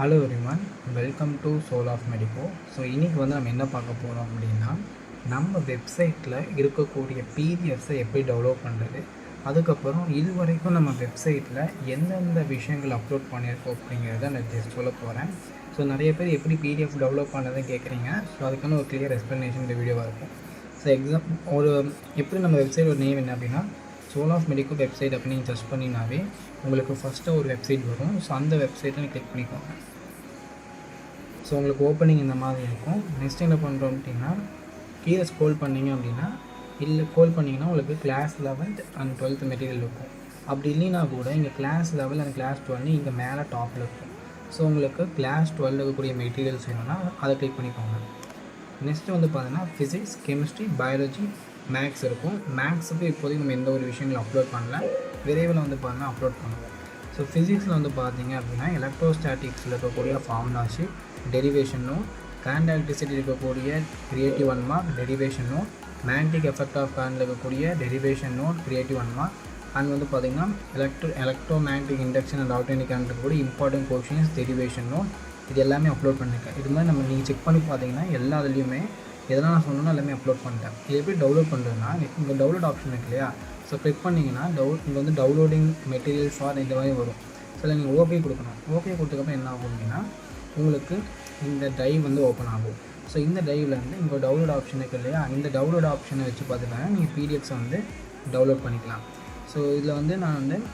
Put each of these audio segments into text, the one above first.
Hello everyone, welcome to Soul of Medico. So இன்றைக்கி நம்ம என்ன பார்க்க போகிறோம் அப்படின்னா, நம்ம வெப்சைட்டில் இருக்கக்கூடிய பிடிஎஃப்ஸை எப்படி டெவலப் பண்ணுறது, அதுக்கப்புறம் இது வரைக்கும் நம்ம வெப்சைட்டில் எந்தெந்த விஷயங்கள் அப்லோட் பண்ணியிருக்கோம் அப்படிங்கிறத நான் சொல்ல போகிறேன். ஸோ நிறைய பேர் எப்படி பிடிஎஃப் டெவலப் பண்ணுறதுன்னு கேட்குறீங்க. ஸோ அதுக்கான ஒரு கிளியர் எக்ஸ்ப்ளனேஷன் இந்த வீடியோவாக இருக்கும். ஸோ எப்படி நம்ம வெப்சைட் ஒரு நேம் என்ன அப்படின்னா சோல் ஆஃப் மெடிக்கோ வெப்சைட் அப்படின்னு நீங்கள் சர்ச் பண்ணினாவே உங்களுக்கு ஃபஸ்ட்டு ஒரு வெப்சைட் வரும். ஸோ அந்த வெப்சைட்டை நீங்கள் கிளிக் பண்ணிக்கோங்க. ஸோ உங்களுக்கு ஓப்பனிங் இந்த மாதிரி இருக்கும். நெக்ஸ்ட் என்ன பண்ணுறோம் அப்படின்னா, கீழே ஸ்க்ரோல் பண்ணிங்க அப்படின்னா உங்களுக்கு class 11th and 12th material இருக்கும். அப்படி இல்லைனா கூட இங்கே கிளாஸ் 11 அண்ட் கிளாஸ் 12 இங்கே மேலே டாப்பில் இருக்கும். ஸோ உங்களுக்கு கிளாஸ் 12 இருக்கக்கூடிய மெட்டீரியல்ஸ் வேணும்னா அதை கிளிக் பண்ணிக்கோங்க. நெக்ஸ்ட்டு பார்த்தீங்கன்னா ஃபிசிக்ஸ், கெமிஸ்ட்ரி, பயாலஜி, மேக்ஸ் இருக்கும். மேக்ஸுக்கு இப்போதைக்கு நம்ம எந்த ஒரு விஷயங்களும் அப்லோட் பண்ணல, விரைவில் பார்த்தீங்கன்னா அப்லோட் பண்ணுவோம். ஸோ ஃபிசிக்ஸில் பார்த்தீங்க அப்படின்னா எலக்ட்ரோஸ்டாட்டிக்ஸில் இருக்கக்கூடிய formula sheet, derivation note, current electricity இருக்கக்கூடிய creative 1 mark, derivation note, magnetic effect of கரண்டில் இருக்கக்கூடிய derivation note, creative 1 mark, and பார்த்தீங்கன்னா electromagnetic induction and alternative current இருக்கக்கூடிய இம்பார்ட்டன்ட் கொஷின்ஸ், டெரிவேஷன் நோட், இது எல்லாமே அப்லோட் பண்ணியிருக்கேன். இது மாதிரி நீங்கள் செக் பண்ணி பார்த்தீங்கன்னா எல்லா இதுலேயுமே எதெல்லாம் நான் சொன்னோன்னா எல்லாமே அப்லோட் பண்ணிட்டேன். இது எப்படி டவுன்லோட் பண்ணுறதுனா, இங்கே டவுன்லோட் ஆப்ஷன் இருக்கு இல்லையா? ஸோ கிளிக் பண்ணிங்கன்னா இங்கே டவுன்லோடிங் மெட்டீரியல் ஃபார் இந்த மாதிரி வரும். ஸோ நீங்கள் ஓகே கொடுக்கணும். ஓகே கொடுத்ததுக்கப்புறம் என்ன ஆகும் அப்படின்னா, உங்களுக்கு இந்த ட்ரைவ் ஓப்பன் ஆகும். ஸோ இந்த ட்ரைவ்லேருந்து இங்கே டவுன்லோட் ஆப்ஷன் இருக்குது இல்லையா? இந்த டவுன்லோட் ஆப்ஷனை வச்சு பார்த்துட்டாங்க நீங்கள் பிடிஎஃப்ஸை டவுன்லோட் பண்ணிக்கலாம். ஸோ இதில் நான்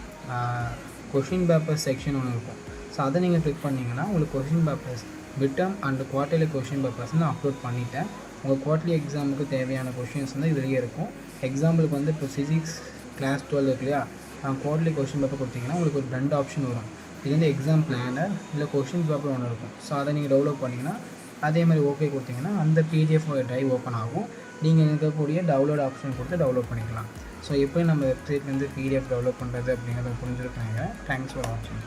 கொஷின் பேப்பர் செக்ஷன் ஒன்று இருக்கும். ஸோ அதை நீங்கள் கிளிக் பண்ணிங்கன்னா உங்களுக்கு question papers, midterm and quarterly question papers நான் அப்லோட் பண்ணிட்டேன். உங்கள் குவார்ட்டர்லி எக்ஸாமுக்கு தேவையான கொஷின்ஸ் இதுலேயே இருக்கும். எக்ஸாம்பிளுக்கு இப்போ ஃபிசிக்ஸ் கிளாஸ் 12 இருக்கு இல்லையா? குவார்ட்டர்லி கொஷின் பேப்பர் கொடுத்தீங்கன்னா உங்களுக்கு ஒரு 2 ஆப்ஷன் வரும். இது எக்ஸாம் பிளானர் இல்லை கொஷின் பேப்பர் ஒன்று இருக்கும். ஸோ அதை நீங்கள் டவுன்லோட் பண்ணிங்கன்னா அதே மாதிரி ஓகே கொடுத்தீங்கன்னா அந்த பிடிஎஃப் ட்ரைவ் ஓப்பன் ஆகும். நீங்கள் இருக்கக்கூடிய டவுன்லோட் ஆப்ஷன் கொடுத்து டவுன்லோட் பண்ணிக்கலாம். ஸோ எப்படி நம்ம வெப்சைட்லேருந்து பிடிஎஃப் டெவலப் பண்ணுறது அப்படிங்கிறத புரிஞ்சுருக்காங்க. தேங்க்ஸ் ஃபார் வாட்சிங்.